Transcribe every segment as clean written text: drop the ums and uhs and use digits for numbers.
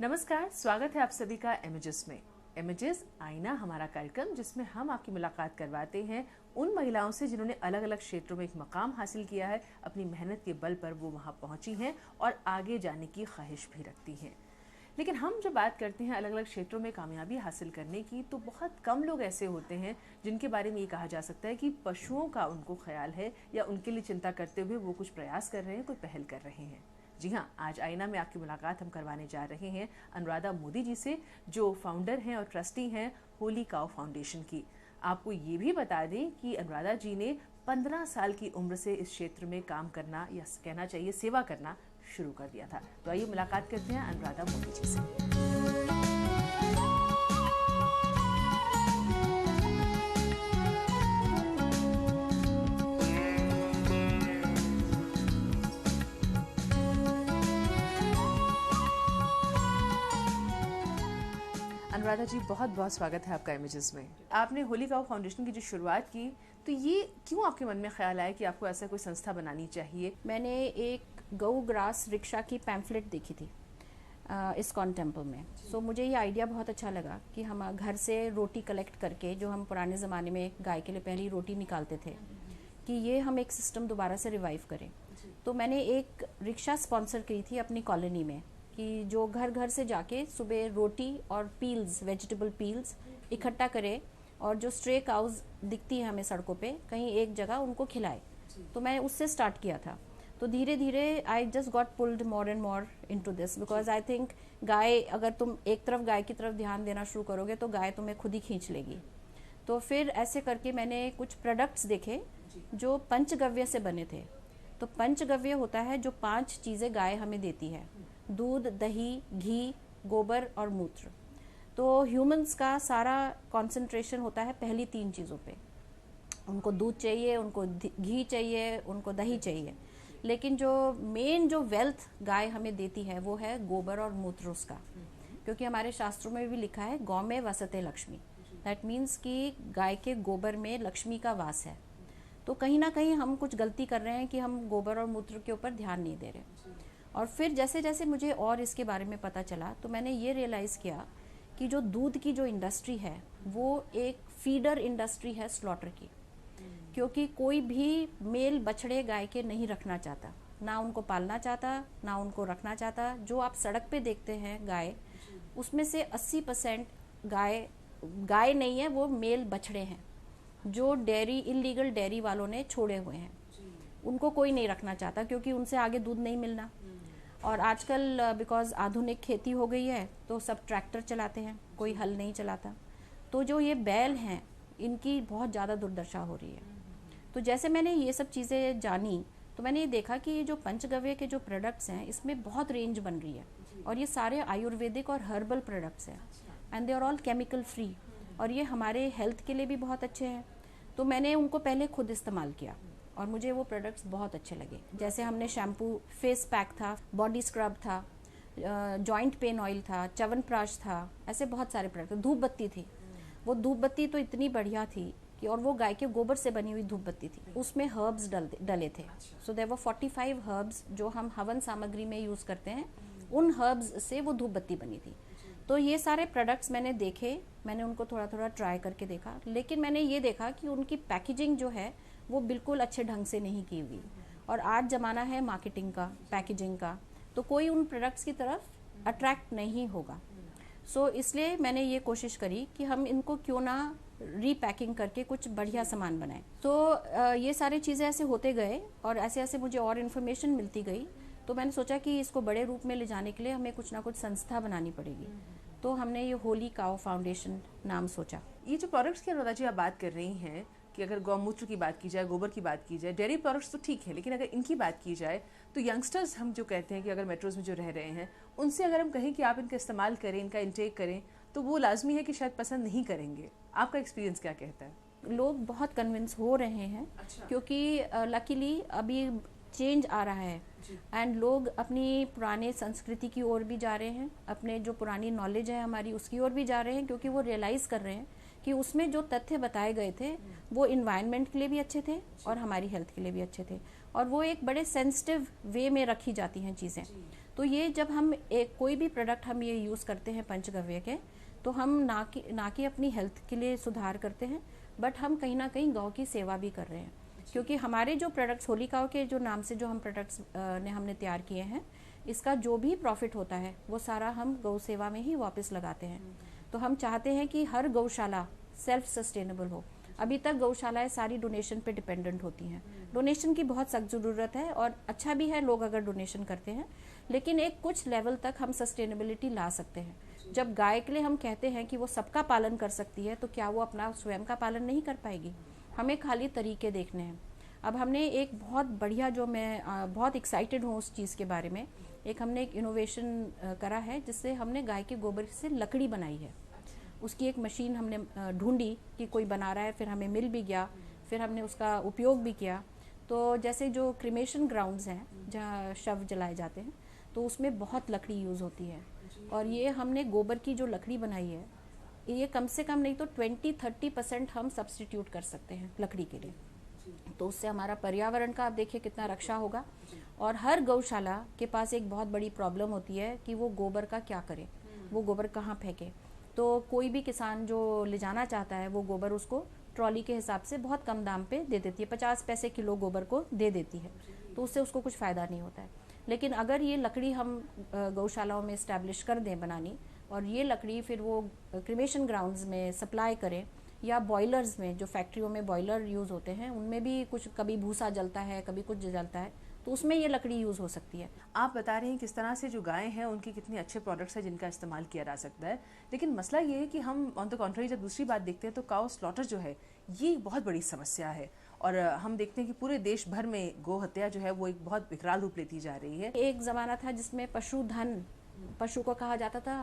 नमस्कार, स्वागत है आप सभी का इमेजेस में। इमेजेस आईना हमारा कार्यक्रम जिसमें हम आपकी मुलाकात करवाते हैं उन महिलाओं से जिन्होंने अलग अलग क्षेत्रों में एक मकाम हासिल किया है। अपनी मेहनत के बल पर वो वहाँ पहुँची हैं और आगे जाने की ख्वाहिश भी रखती हैं। लेकिन हम जब बात करते हैं अलग अलग क्षेत्रों में कामयाबी हासिल करने की, तो बहुत कम लोग ऐसे होते हैं जिनके बारे में ये कहा जा सकता है कि पशुओं का उनको ख्याल है या उनके लिए चिंता करते हुए वो कुछ प्रयास कर रहे हैं, कोई पहल कर रहे हैं। जी हाँ, आज आईना में आपकी मुलाकात हम करवाने जा रहे हैं अनुराधा मोदी जी से, जो फाउंडर हैं और ट्रस्टी हैं होली काउ फाउंडेशन की। आपको ये भी बता दें कि अनुराधा जी ने 15 साल की उम्र से इस क्षेत्र में काम करना या कहना चाहिए सेवा करना शुरू कर दिया था। तो आइए मुलाकात करते हैं अनुराधा मोदी जी से। अनुराधा जी, बहुत बहुत स्वागत है आपका इमेजेस में। आपने होली काउ फाउंडेशन की जो शुरुआत की, तो ये क्यों आपके मन में ख्याल आया कि आपको ऐसा कोई संस्था बनानी चाहिए? मैंने एक गौ ग्रास रिक्शा की पैम्फलेट देखी थी इस्कॉन टेम्पल में। सो मुझे ये आइडिया बहुत अच्छा लगा कि हम घर से रोटी कलेक्ट करके, जो हम पुराने ज़माने में गाय के लिए पहली रोटी निकालते थे, कि ये हम एक सिस्टम दोबारा से रिवाइव करें। तो मैंने एक रिक्शा स्पॉन्सर की थी अपनी कॉलोनी में, कि जो घर घर से जाके सुबह रोटी और पील्स, वेजिटेबल पील्स इकट्ठा करे और जो स्ट्रे काउज दिखती है हमें सड़कों पे, कहीं एक जगह उनको खिलाए। तो मैं उससे स्टार्ट किया था। तो धीरे धीरे I just got pulled more and more into this, because I think guy, अगर तुम एक तरफ गाय की तरफ ध्यान देना शुरू करोगे तो गाय तुम्हें खुद ही खींच लेगी। तो फिर ऐसे करके मैंने कुछ प्रोडक्ट्स देखे जो पंचगव्य से बने थे। तो पंचगव्य होता है जो 5 चीज़ें गाय हमें देती है: दूध, दही, घी, गोबर और मूत्र। तो ह्यूमंस का सारा कंसंट्रेशन होता है पहली 3 चीज़ों पे। उनको दूध चाहिए, उनको घी चाहिए, उनको दही चाहिए। लेकिन जो मेन जो वेल्थ गाय हमें देती है वो है गोबर और मूत्र उसका, क्योंकि हमारे शास्त्रों में भी लिखा है गौ में वसते लक्ष्मी। दैट मीन्स कि गाय के गोबर में लक्ष्मी का वास है। तो कहीं ना कहीं हम कुछ गलती कर रहे हैं कि हम गोबर और मूत्र के ऊपर ध्यान नहीं दे रहे। और फिर जैसे जैसे मुझे और इसके बारे में पता चला, तो मैंने ये रियलाइज़ किया कि जो दूध की जो इंडस्ट्री है वो एक फीडर इंडस्ट्री है स्लॉटर की। क्योंकि कोई भी मेल बछड़े गाय के नहीं रखना चाहता, ना उनको पालना चाहता, ना उनको रखना चाहता। जो आप सड़क पे देखते हैं गाय, उसमें से 80% गाय नहीं है, वो मेल बछड़े हैं जो इलीगल डेयरी वालों ने छोड़े हुए हैं। उनको कोई नहीं रखना चाहता क्योंकि उनसे आगे दूध नहीं मिलना। और आजकल बिकॉज आधुनिक खेती हो गई है तो सब ट्रैक्टर चलाते हैं, कोई हल नहीं चलाता। तो जो ये बैल हैं, इनकी बहुत ज़्यादा दुर्दशा हो रही है। तो जैसे मैंने ये सब चीज़ें जानी, तो मैंने ये देखा कि ये जो पंचगव्य के जो प्रोडक्ट्स हैं, इसमें बहुत रेंज बन रही है। और ये सारे आयुर्वेदिक और हर्बल प्रोडक्ट्स हैं, and they are all chemical free. और ये हमारे हेल्थ के लिए भी बहुत अच्छे हैं। तो मैंने उनको पहले खुद इस्तेमाल किया और मुझे वो प्रोडक्ट्स बहुत अच्छे लगे। जैसे हमने शैम्पू, फेस पैक था, बॉडी स्क्रब था, जॉइंट पेन ऑयल था, च्यवनप्राश था, ऐसे बहुत सारे प्रोडक्ट। धूप बत्ती थी, वो धूप बत्ती तो इतनी बढ़िया थी कि, और वो गाय के गोबर से बनी हुई धूप बत्ती थी। उसमें हर्ब्स डले थे। सो देयर वर 45 हर्ब्स जो हम हवन सामग्री में यूज़ करते हैं, उन हर्ब्स से वो धूप बत्ती बनी थी। तो ये सारे प्रोडक्ट्स मैंने देखे, मैंने उनको थोड़ा थोड़ा ट्राई करके देखा। लेकिन मैंने ये देखा कि उनकी पैकेजिंग जो है वो बिल्कुल अच्छे ढंग से नहीं की हुई। और आज ज़माना है मार्केटिंग का, पैकेजिंग का, तो कोई उन प्रोडक्ट्स की तरफ अट्रैक्ट नहीं होगा। सो इसलिए मैंने ये कोशिश करी कि हम इनको क्यों ना रीपैकिंग करके कुछ बढ़िया सामान बनाएं। तो ये सारी चीज़ें ऐसे होते गए और ऐसे ऐसे मुझे और इन्फॉर्मेशन मिलती गई। तो मैंने सोचा कि इसको बड़े रूप में ले जाने के लिए हमें कुछ ना कुछ संस्था बनानी पड़ेगी। तो हमने ये होली काउ फाउंडेशन नाम सोचा। ये जो प्रोडक्ट्स की अनुराधा जी आप बात कर रही हैं, कि अगर गौमूत्र की बात की जाए, गोबर की बात की जाए, डेयरी प्रोडक्ट्स तो ठीक है, लेकिन अगर इनकी बात की जाए तो यंगस्टर्स हम जो कहते हैं कि अगर मेट्रोज में जो रह रहे हैं, उनसे अगर हम कहें कि आप इनका इस्तेमाल करें, इनका इंटेक करें, तो वो लाजमी है कि शायद पसंद नहीं करेंगे। आपका एक्सपीरियंस क्या कहता है? लोग बहुत कन्विंस हो रहे हैं। अच्छा। क्योंकि लकीली अभी चेंज आ रहा है एंड लोग अपनी पुराने संस्कृति की ओर भी जा रहे हैं, अपने जो पुरानी नॉलेज है हमारी उसकी ओर भी जा रहे हैं, क्योंकि वो रियलाइज़ कर रहे हैं कि उसमें जो तथ्य बताए गए थे वो इन्वायरमेंट के लिए भी अच्छे थे और हमारी हेल्थ के लिए भी अच्छे थे। और वो एक बड़े सेंसिटिव वे में रखी जाती हैं चीज़ें। तो ये जब हम एक कोई भी प्रोडक्ट हम ये यूज़ करते हैं पंचगव्य के, तो हम ना कि अपनी हेल्थ के लिए सुधार करते हैं, बट हम कहीं ना कहीं गौ की सेवा भी कर रहे हैं। क्योंकि हमारे जो प्रोडक्ट्स होली काऊ के जो नाम से जो हम प्रोडक्ट्स हमने तैयार किए हैं, इसका जो भी प्रॉफिट होता है वो सारा हम गौ सेवा में ही वापस लगाते हैं। तो हम चाहते हैं कि हर गौशाला सेल्फ सस्टेनेबल हो। अभी तक गौशालाएं सारी डोनेशन पे डिपेंडेंट होती हैं। डोनेशन की बहुत सख्त ज़रूरत है और अच्छा भी है लोग अगर डोनेशन करते हैं, लेकिन एक कुछ लेवल तक हम सस्टेनेबिलिटी ला सकते हैं। जब गाय के लिए हम कहते हैं कि वो सबका पालन कर सकती है, तो क्या वो अपना स्वयं का पालन नहीं कर पाएगी? हमें खाली तरीके देखने हैं। अब हमने एक बहुत बढ़िया, जो मैं बहुत एक्साइटेड हूँ उस चीज़ के बारे में, हमने एक इनोवेशन करा है जिससे हमने गाय के गोबर से लकड़ी बनाई है। उसकी एक मशीन हमने ढूंढी कि कोई बना रहा है, फिर हमें मिल भी गया, फिर हमने उसका उपयोग भी किया। तो जैसे जो क्रिमेशन ग्राउंड्स हैं जहाँ शव जलाए जाते हैं, तो उसमें बहुत लकड़ी यूज़ होती है, और ये हमने गोबर की जो लकड़ी बनाई है, ये कम से कम नहीं तो 20-30% हम सब्स्टिट्यूट कर सकते हैं लकड़ी के लिए। तो उससे हमारा पर्यावरण का आप देखिए कितना रक्षा होगा। और हर गौशाला के पास एक बहुत बड़ी प्रॉब्लम होती है कि वो गोबर का क्या करे, वो गोबर कहाँ फेंके। तो कोई भी किसान जो ले जाना चाहता है, वो गोबर उसको ट्रॉली के हिसाब से बहुत कम दाम पे दे देती है, 50 पैसे किलो गोबर को दे देती है, तो उससे उसको कुछ फ़ायदा नहीं होता है। लेकिन अगर ये लकड़ी हम गौशालाओं में इस्टेब्लिश कर दें बनानी, और ये लकड़ी फिर वो क्रिमेशन ग्राउंड्स में सप्लाई करें, या बॉयलर्स में, जो फैक्ट्रियों में बॉयलर यूज़ होते हैं, उनमें भी कुछ कभी भूसा जलता है, कभी कुछ जलता है, तो उसमें ये लकड़ी यूज़ हो सकती है। आप बता रही हैं किस तरह से जो गायें हैं उनकी कितनी अच्छे प्रोडक्ट्स हैं जिनका इस्तेमाल किया जा सकता है। लेकिन मसला ये है कि हम ऑन द कॉन्ट्ररी जब दूसरी बात देखते हैं तो काउ स्लॉटर जो है ये बहुत बड़ी समस्या है, और हम देखते हैं कि पूरे देश भर में गौ हत्या जो है वो एक बहुत विकराल रूप लेती जा रही है। एक ज़माना था जिसमें पशुधन, पशु को कहा जाता था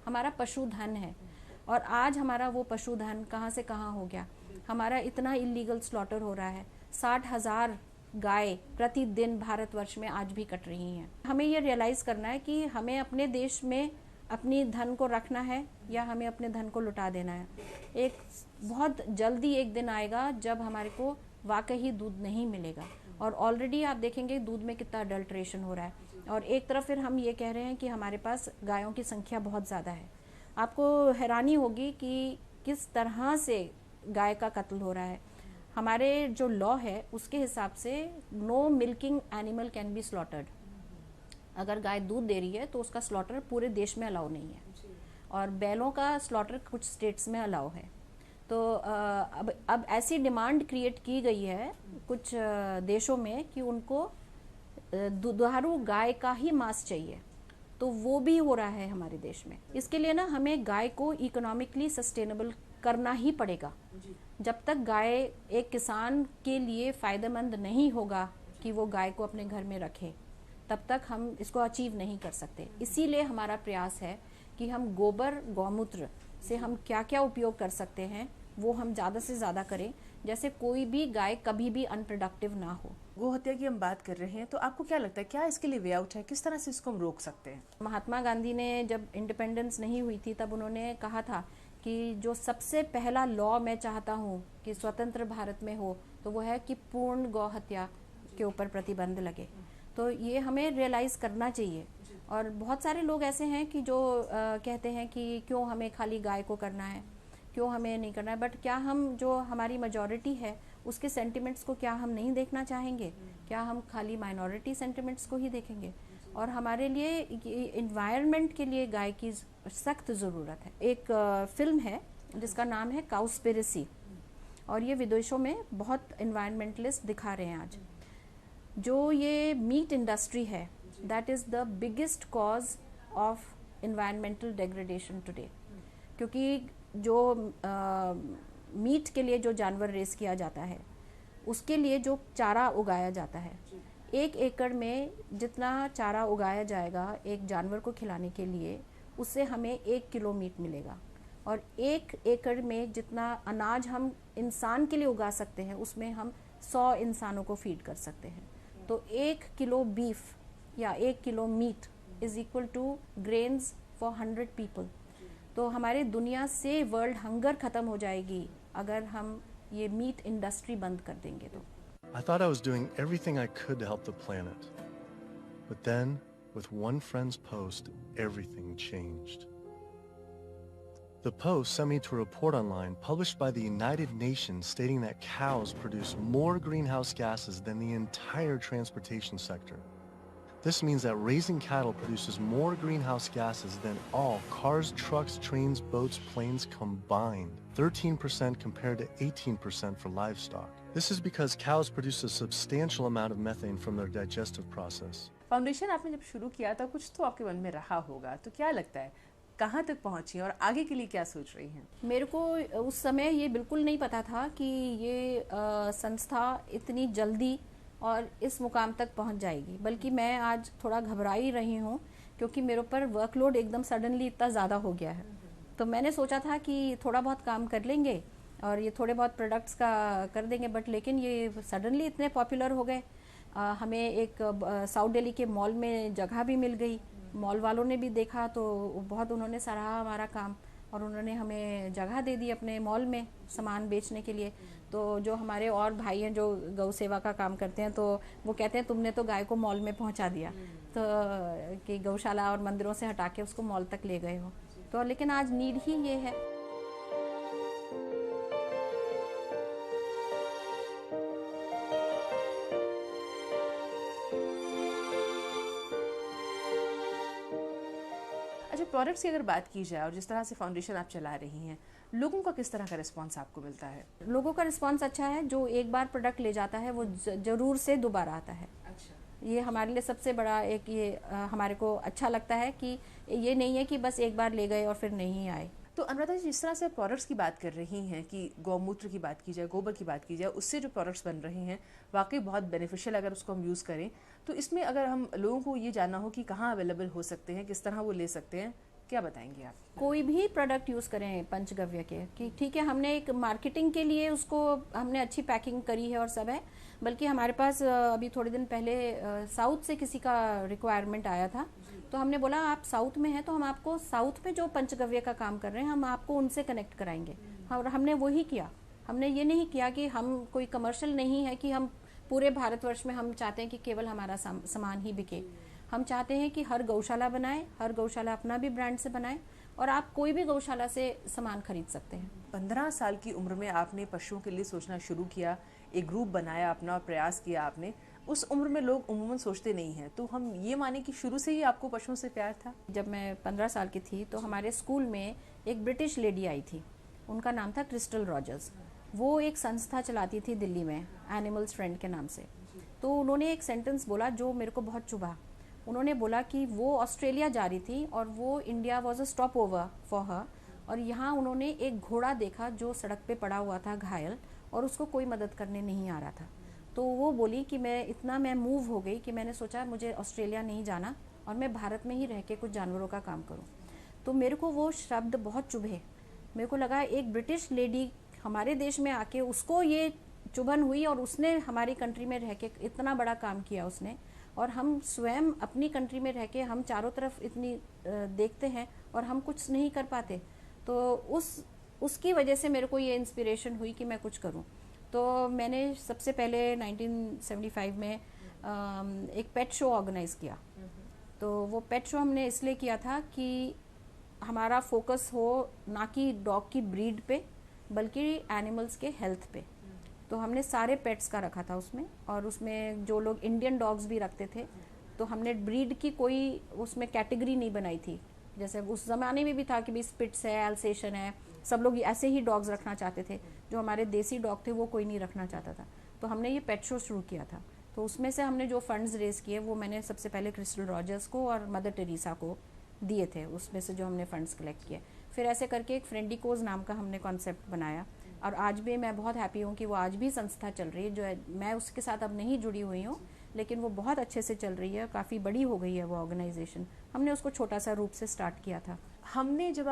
हमारा पशुधन है, और आज हमारा वो पशुधन कहाँ से कहाँ हो गया। हमारा इतना इलीगल स्लॉटर हो रहा है, 60,000 गाय प्रतिदिन भारतवर्ष में आज भी कट रही हैं। हमें ये रियलाइज़ करना है कि हमें अपने देश में अपनी धन को रखना है या हमें अपने धन को लुटा देना है। एक बहुत जल्दी एक दिन आएगा जब हमारे को वाकई दूध नहीं मिलेगा, और ऑलरेडी आप देखेंगे दूध में कितना अडल्ट्रेशन हो रहा है। और एक तरफ फिर हम ये कह रहे हैं कि हमारे पास गायों की संख्या बहुत ज़्यादा है। आपको हैरानी होगी कि किस तरह से गाय का कत्ल हो रहा है। हमारे जो लॉ है उसके हिसाब से no milking animal can be slaughtered. अगर गाय दूध दे रही है तो उसका स्लॉटर पूरे देश में अलाउ नहीं है, और बैलों का स्लॉटर कुछ स्टेट्स में अलाउ है। तो अब ऐसी डिमांड क्रिएट की गई है कुछ देशों में कि उनको दुधारू गाय का ही मांस चाहिए, तो वो भी हो रहा है हमारे देश में। इसके लिए ना हमें गाय को इकोनॉमिकली सस्टेनेबल करना ही पड़ेगा। जब तक गाय एक किसान के लिए फ़ायदेमंद नहीं होगा कि वो गाय को अपने घर में रखे, तब तक हम इसको अचीव नहीं कर सकते। इसीलिए हमारा प्रयास है कि हम गोबर गौमूत्र से हम क्या क्या उपयोग कर सकते हैं वो हम ज़्यादा से ज़्यादा करें, जैसे कोई भी गाय कभी भी अनप्रोडक्टिव ना हो। गो हत्या की हम बात कर रहे हैं, तो आपको क्या लगता है क्या इसके लिए वे आउट है, किस तरह से इसको हम रोक सकते हैं? महात्मा गांधी ने जब इंडिपेंडेंस नहीं हुई थी तब उन्होंने कहा था कि जो सबसे पहला लॉ मैं चाहता हूँ कि स्वतंत्र भारत में हो, तो वो है कि पूर्ण गौ हत्या के ऊपर प्रतिबंध लगे। तो ये हमें रियलाइज़ करना चाहिए। और बहुत सारे लोग ऐसे हैं कि जो कहते हैं कि क्यों हमें खाली गाय को करना है, क्यों हमें नहीं करना है, बट क्या हम जो हमारी मेजॉरिटी है उसके सेंटिमेंट्स को क्या हम नहीं देखना चाहेंगे? क्या हम खाली माइनॉरिटी सेंटिमेंट्स को ही देखेंगे? और हमारे लिए इन्वायरमेंट के लिए गाय की सख्त ज़रूरत है। एक फिल्म है जिसका नाम है काउस्पिरेसी, और ये विदेशों में बहुत इन्वायरमेंटलिस्ट दिखा रहे हैं आज। जो ये मीट इंडस्ट्री है, that is the biggest cause of environmental degradation today. क्योंकि जो मीट के लिए जो जानवर रेस किया जाता है, उसके लिए जो चारा उगाया जाता है, 1 एकड़ में जितना चारा उगाया जाएगा एक जानवर को खिलाने के लिए, उससे हमें 1 किलो मीट मिलेगा। और 1 एकड़ में जितना अनाज हम इंसान के लिए उगा सकते हैं, उसमें हम 100 इंसानों को फीड कर सकते हैं। तो 1 किलो बीफ या 1 kilo meat is equal to grains for 100 people. तो हमारे दुनिया से वर्ल्ड हंगर खत्म हो जाएगी अगर हम ये मीट इंडस्ट्री बंद कर देंगे तो। I thought I was doing everything I could to help the planet. But then, with one friend's post, everything changed. The post sent me to a report online published by the United Nations stating that cows produce more greenhouse gases than the entire transportation sector. This means that raising cattle produces more greenhouse gases than all cars, trucks, trains, boats, planes combined, 13% compared to 18% for livestock. This is because cows produce a substantial amount of methane from their digestive process. Foundation आपने जब शुरू किया था कुछ तो आपके मन में रहा होगा, तो क्या लगता है कहाँ तक पहुंची और आगे के लिए क्या सोच रही हैं? मेरे को उस समय ये बिल्कुल नहीं पता था कि ये संस्था इतनी जल्दी और इस मुकाम तक पहुंच जाएगी, बल्कि मैं आज थोड़ा घबरा ही रही हूँ क्योंकि मेरे ऊपर वर्कलोड एकदम सडनली इतना ज़्यादा हो गया है। तो मैंने सोचा था कि थोड़ा बहुत काम कर लेंगे और ये थोड़े बहुत प्रोडक्ट्स का कर देंगे, बट लेकिन ये सडनली इतने पॉपुलर हो गए। हमें एक साउथ दिल्ली के मॉल में जगह भी मिल गई, मॉल वालों ने भी देखा तो बहुत उन्होंने सराहा हमारा काम और उन्होंने हमें जगह दे दी अपने मॉल में सामान बेचने के लिए। तो जो हमारे और भाई हैं जो गौ सेवा का काम करते हैं, तो वो कहते हैं तुमने तो गाय को मॉल में पहुंचा दिया, तो कि गौशाला और मंदिरों से हटा के उसको मॉल तक ले गए हो। तो लेकिन आज नीड ही ये है। अच्छा, प्रोडक्ट्स की अगर बात की जाए और जिस तरह से फाउंडेशन आप चला रही हैं, लोगों का किस तरह का रिस्पांस आपको मिलता है? लोगों का रिस्पांस अच्छा है। जो एक बार प्रोडक्ट ले जाता है वो जरूर से दोबारा आता है। अच्छा, ये हमारे लिए सबसे बड़ा एक ये हमारे को अच्छा लगता है कि ये नहीं है कि बस एक बार ले गए और फिर नहीं आए। तो अनुराधा जी, जिस तरह से प्रोडक्ट्स की बात कर रही हैं कि गौमूत्र की बात की जाए, गोबर की बात की जाए, उससे जो प्रोडक्ट्स बन रहे हैं वाकई बहुत बेनिफिशियल अगर उसको हम यूज़ करें, तो इसमें अगर हम लोगों को ये जानना हो कि कहाँ अवेलेबल हो सकते हैं, किस तरह वो ले सकते हैं, क्या बताएंगे आप? कोई भी प्रोडक्ट यूज़ करें पंचगव्य के, कि ठीक है हमने एक मार्केटिंग के लिए उसको हमने अच्छी पैकिंग करी है और सब है, बल्कि हमारे पास अभी थोड़े दिन पहले साउथ से किसी का रिक्वायरमेंट आया था, तो हमने बोला आप साउथ में हैं तो हम आपको साउथ में जो पंचगव्य का काम कर रहे हैं हम आपको उनसे कनेक्ट कराएंगे। और हमने वही किया। हमने ये नहीं किया कि हम कोई कमर्शियल नहीं है कि हम पूरे भारतवर्ष में हम चाहते हैं कि केवल हमारा सामान ही बिके। हम चाहते हैं कि हर गौशाला बनाए, हर गौशाला अपना भी ब्रांड से बनाए और आप कोई भी गौशाला से सामान खरीद सकते हैं। 15 साल की उम्र में आपने पशुओं के लिए सोचना शुरू किया, एक ग्रुप बनाया, अपना प्रयास किया आपने। उस उम्र में लोग उम्मूमन सोचते नहीं हैं, तो हम ये माने कि शुरू से ही आपको पशुओं से प्यार था? जब मैं 15 साल की थी तो हमारे स्कूल में एक ब्रिटिश लेडी आई थी, उनका नाम था क्रिस्टल रॉजर्स। वो एक संस्था चलाती थी दिल्ली में, एनिमल्स फ्रेंड के नाम से। तो उन्होंने एक सेंटेंस बोला जो मेरे को बहुत चुभा। उन्होंने बोला कि वो ऑस्ट्रेलिया जा रही थी और वो India was a stop over for her, और यहाँ उन्होंने एक घोड़ा देखा जो सड़क पे पड़ा हुआ था घायल और उसको कोई मदद करने नहीं आ रहा था। तो वो बोली कि मैं मूव हो गई कि मैंने सोचा मुझे ऑस्ट्रेलिया नहीं जाना और मैं भारत में ही रह के कुछ जानवरों का काम करूं। तो मेरे को वो शब्द बहुत चुभे। मेरे को लगा एक ब्रिटिश लेडी हमारे देश में आके उसको ये चुभन हुई और उसने हमारी कंट्री में रह के इतना बड़ा काम किया उसने, और हम स्वयं अपनी कंट्री में रह के हम चारों तरफ इतनी देखते हैं और हम कुछ नहीं कर पाते। तो उसकी वजह से मेरे को ये इंस्पिरेशन हुई कि मैं कुछ करूं। तो मैंने सबसे पहले 1975 में एक पेट शो ऑर्गेनाइज किया। तो वो पेट शो हमने इसलिए किया था कि हमारा फोकस हो ना कि डॉग की ब्रीड पे बल्कि एनिमल्स के हेल्थ पे। तो हमने सारे पेट्स का रखा था उसमें, और उसमें जो लोग इंडियन डॉग्स भी रखते थे तो हमने ब्रीड की कोई उसमें कैटेगरी नहीं बनाई थी। जैसे उस ज़माने में भी था कि भी स्पिट्स है, एल्सेशन है, सब लोग ऐसे ही डॉग्स रखना चाहते थे। जो हमारे देसी डॉग थे वो कोई नहीं रखना चाहता था। तो हमने ये पेट शो शुरू किया था। तो उसमें से हमने जो फंड्स रेज किए वो मैंने सबसे पहले क्रिस्टल रॉजर्स को और मदर टेरेसा को दिए थे, उसमें से जो हमने फंड्स कलेक्ट किए। फिर ऐसे करके एक फ्रेंडी कोज नाम का हमने कॉन्सेप्ट बनाया, और आज भी मैं बहुत हैप्पी हूँ कि वो आज भी संस्था चल रही है। जो है मैं उसके साथ अब नहीं जुड़ी हुई हूँ, लेकिन वो बहुत अच्छे से चल रही है, काफ़ी बड़ी हो गई है वो ऑर्गेनाइजेशन। हमने उसको छोटा सा रूप से स्टार्ट किया था। हमने जब